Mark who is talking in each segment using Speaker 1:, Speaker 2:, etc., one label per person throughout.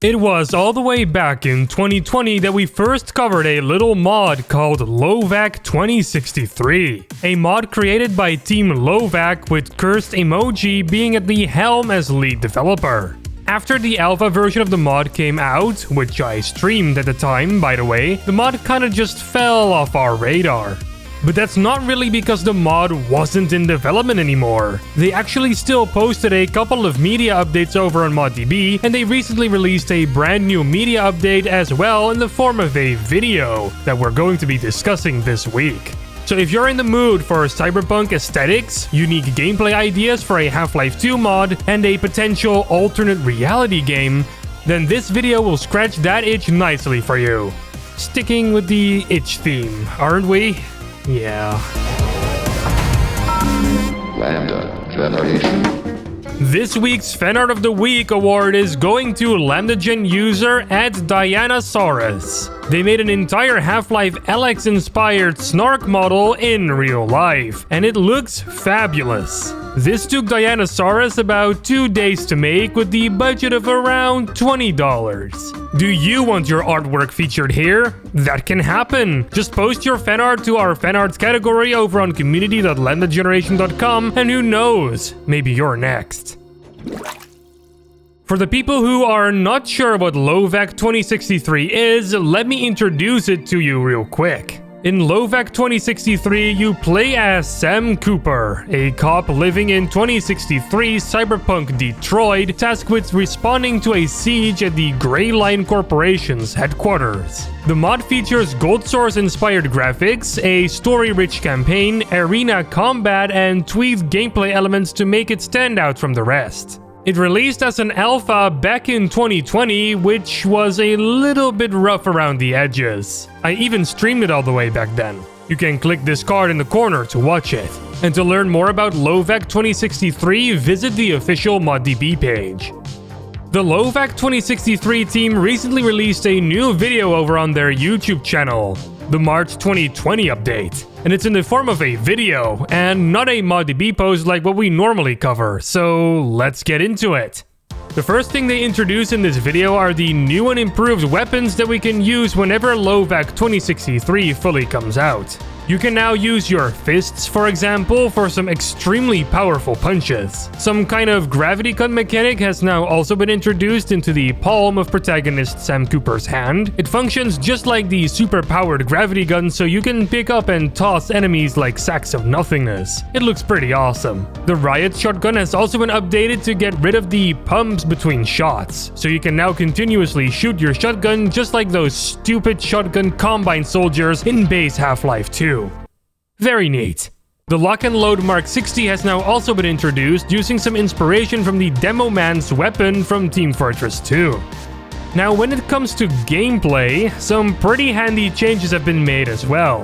Speaker 1: It was all the way back in 2020 that we first covered a little mod called Lovac 2063. A mod created by Team Lovac with Cursed Emoji being at the helm as lead developer. After the alpha version of the mod came out, which I streamed at the time by the way, the mod kinda just fell off our radar. But that's not really because the mod wasn't in development anymore. They actually still posted a couple of media updates over on ModDB, and they recently released a brand new media update as well in the form of a video that we're going to be discussing this week. So if you're in the mood for Cyberpunk aesthetics, unique gameplay ideas for a Half-Life 2 mod, and a potential alternate reality game, then this video will scratch that itch nicely for you. Sticking with the itch theme, aren't we? Yeah.
Speaker 2: LambdaGeneration.
Speaker 1: This week's Fanart of the Week award is going to LambdaGen user @Dianasaurus. They made an entire Half-Life Alyx inspired Snark model in real life, and it looks fabulous. This took Dianasaurus about 2 days to make with the budget of around $20. Do you want your artwork featured here? That can happen. Just post your fanart to our fanarts category over on community.lambdageneration.com, and who knows, maybe you're next. For the people who are not sure what Lovac 2063 is, let me introduce it to you real quick. In Lovac 2063, you play as Sam Cooper, a cop living in 2063 Cyberpunk Detroit, tasked with responding to a siege at the Grey Line Corporation's headquarters. The mod features Gold Source-inspired graphics, a story-rich campaign, arena combat, and tweaked gameplay elements to make it stand out from the rest. It released as an alpha back in 2020, which was a little bit rough around the edges. I even streamed it all the way back then. You can click this card in the corner to watch it. And to learn more about Lovac 2063, visit the official ModDB page. The Lovac 2063 team recently released a new video over on their YouTube channel, the March 2020 update. And it's in the form of a video, and not a ModDB post like what we normally cover, so let's get into it. The first thing they introduce in this video are the new and improved weapons that we can use whenever Lovac 2063 fully comes out. You can now use your fists, for example, for some extremely powerful punches. Some kind of gravity gun mechanic has now also been introduced into the palm of protagonist Sam Cooper's hand. It functions just like the super-powered gravity gun, so you can pick up and toss enemies like sacks of nothingness. It looks pretty awesome. The riot shotgun has also been updated to get rid of the pumps between shots, so you can now continuously shoot your shotgun just like those stupid shotgun combine soldiers in base Half-Life 2. Very neat. The Lock and Load Mark 60 has now also been introduced using some inspiration from the Demo Man's weapon from Team Fortress 2. Now when it comes to gameplay, some pretty handy changes have been made as well.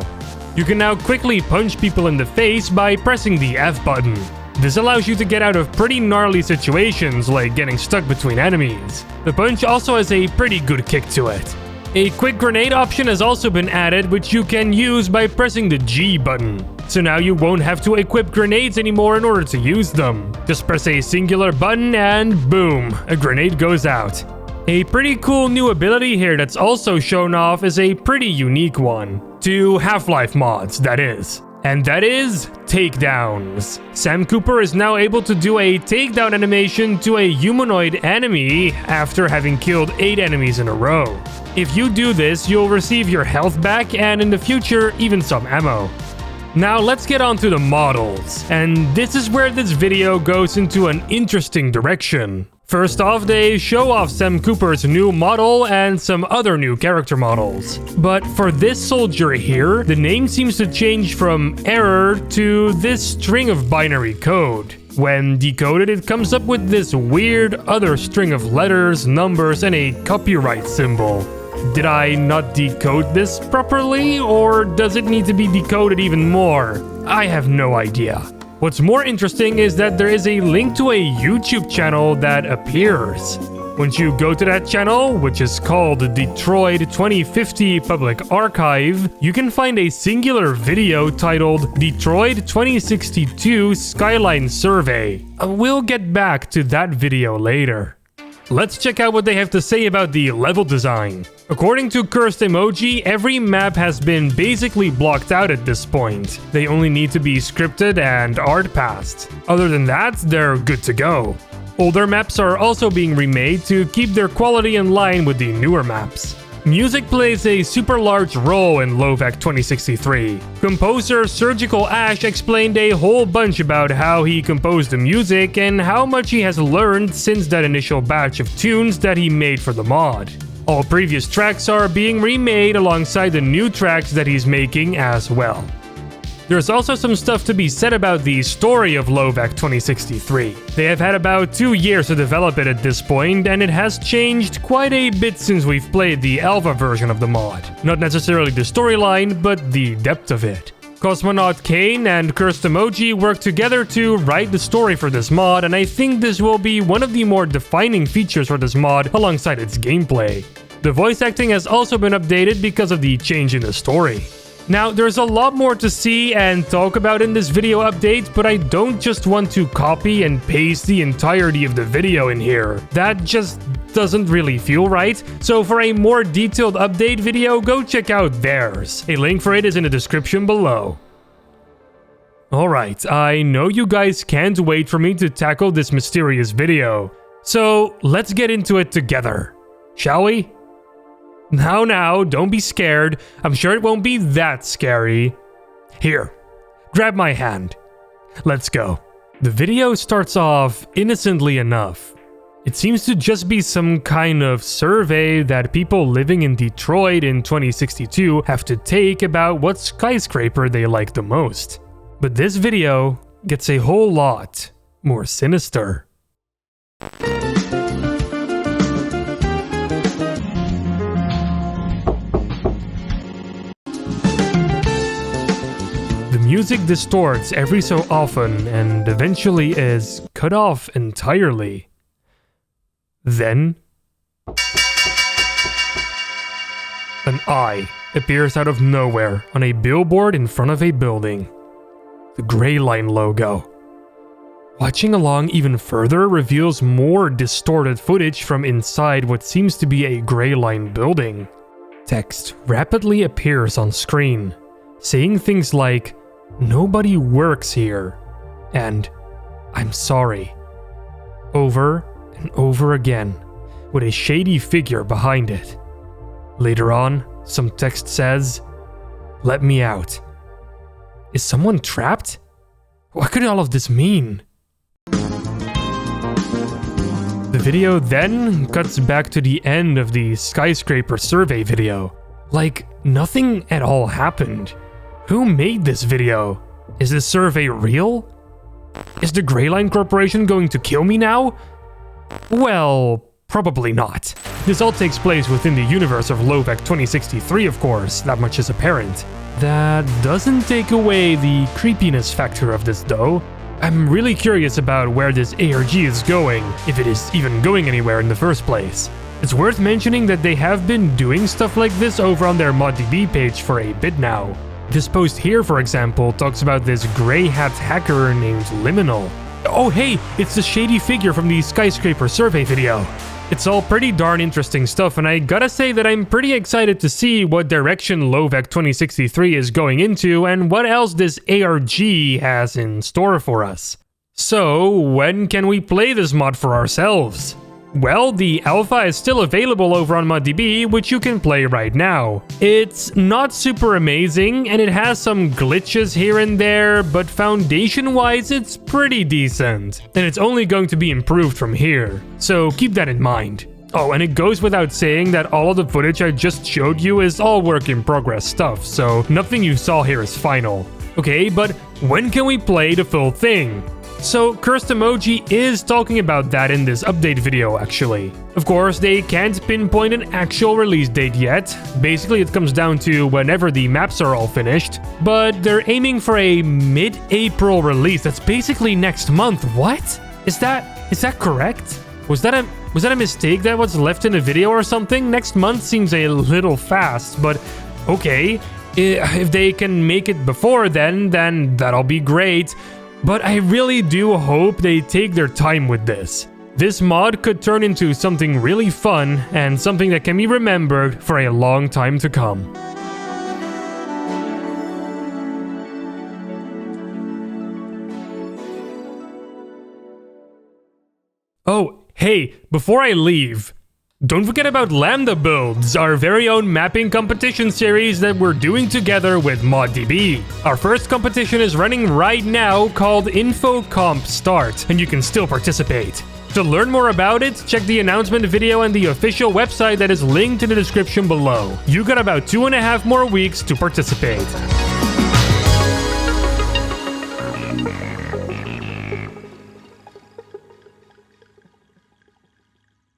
Speaker 1: You can now quickly punch people in the face by pressing the F button. This allows you to get out of pretty gnarly situations like getting stuck between enemies. The punch also has a pretty good kick to it. A quick grenade option has also been added, which you can use by pressing the G button. So now you won't have to equip grenades anymore in order to use them. Just press a singular button and boom, a grenade goes out. A pretty cool new ability here that's also shown off is a pretty unique one. To Half-Life mods, that is. And that is takedowns. Sam Cooper is now able to do a takedown animation to a humanoid enemy after having killed 8 enemies in a row. If you do this, you'll receive your health back and in the future, even some ammo. Now let's get on to the models. And this is where this video goes into an interesting direction. First off, they show off Sam Cooper's new model and some other new character models. But for this soldier here, the name seems to change from error to this string of binary code. When decoded, it comes up with this weird other string of letters, numbers, and a copyright symbol. Did I not decode this properly, or does it need to be decoded even more? I have no idea. What's more interesting is that there is a link to a YouTube channel that appears. Once you go to that channel, which is called Detroit 2050 Public Archive, you can find a singular video titled Detroit 2062 Skyline Survey. We'll get back to that video later. Let's check out what they have to say about the level design. According to Cursed Emoji, every map has been basically blocked out at this point. They only need to be scripted and art passed. Other than that, they're good to go. Older maps are also being remade to keep their quality in line with the newer maps. Music plays a super large role in Lovac 2063. Composer Surgical Ash explained a whole bunch about how he composed the music and how much he has learned since that initial batch of tunes that he made for the mod. All previous tracks are being remade alongside the new tracks that he's making as well. There's also some stuff to be said about the story of Lovac 2063. They have had about 2 years to develop it at this point, and it has changed quite a bit since we've played the alpha version of the mod. Not necessarily the storyline, but the depth of it. Cosmonaut Kane and Cursed Emoji worked together to write the story for this mod, and I think this will be one of the more defining features for this mod alongside its gameplay. The voice acting has also been updated because of the change in the story. Now, there's a lot more to see and talk about in this video update, but I don't just want to copy and paste the entirety of the video in here. That just doesn't really feel right. So for a more detailed update video, go check out theirs. A link for it is in the description below. Alright, I know you guys can't wait for me to tackle this mysterious video. So let's get into it together, shall we? Now, don't be scared. I'm sure it won't be that scary. Here, grab my hand. Let's go. The video starts off innocently enough. It seems to just be some kind of survey that people living in Detroit in 2062 have to take about what skyscraper they like the most. But this video gets a whole lot more sinister. Music distorts every so often and eventually is cut off entirely. Then, an eye appears out of nowhere on a billboard in front of a building. The Gray Line logo. Watching along even further reveals more distorted footage from inside what seems to be a Gray Line building. Text rapidly appears on screen, saying things like, "Nobody works here," and "I'm sorry," over and over again, with a shady figure behind it. Later on, some text says, "Let me out." Is someone trapped? What could all of this mean? The video then cuts back to the end of the skyscraper survey video. Like, nothing at all happened. Who made this video? Is this survey real? Is the Gray Line Corporation going to kill me now? Well, probably not. This all takes place within the universe of Lovac 2063, of course, that much is apparent. That doesn't take away the creepiness factor of this though. I'm really curious about where this ARG is going, if it is even going anywhere in the first place. It's worth mentioning that they have been doing stuff like this over on their ModDB page for a bit now. This post here, for example, talks about this gray hat hacker named Liminal. Oh hey, it's the shady figure from the skyscraper survey video. It's all pretty darn interesting stuff, and I gotta say that I'm pretty excited to see what direction Lovac 2063 is going into and what else this ARG has in store for us. So, when can we play this mod for ourselves? Well, the alpha is still available over on ModDB, which you can play right now. It's not super amazing, and it has some glitches here and there, but foundation-wise, it's pretty decent. And it's only going to be improved from here, so keep that in mind. Oh, and it goes without saying that all of the footage I just showed you is all work in progress stuff, so nothing you saw here is final. Okay, but when can we play the full thing? So, Cursed Emoji is talking about that in this update video, actually. Of course, they can't pinpoint an actual release date yet. Basically, it comes down to whenever the maps are all finished. But they're aiming for a mid-April release. That's basically next month. What? Is that correct? Was that a mistake that was left in the video or something? Next month seems a little fast, but okay. If they can make it before then that'll be great. But I really do hope they take their time with this. This mod could turn into something really fun and something that can be remembered for a long time to come. Oh, hey, before I leave, don't forget about Lambda Builds, our very own mapping competition series that we're doing together with ModDB. Our first competition is running right now called Info Comp Start, and you can still participate. To learn more about it, check the announcement video and the official website that is linked in the description below. You got about 2.5 more weeks to participate.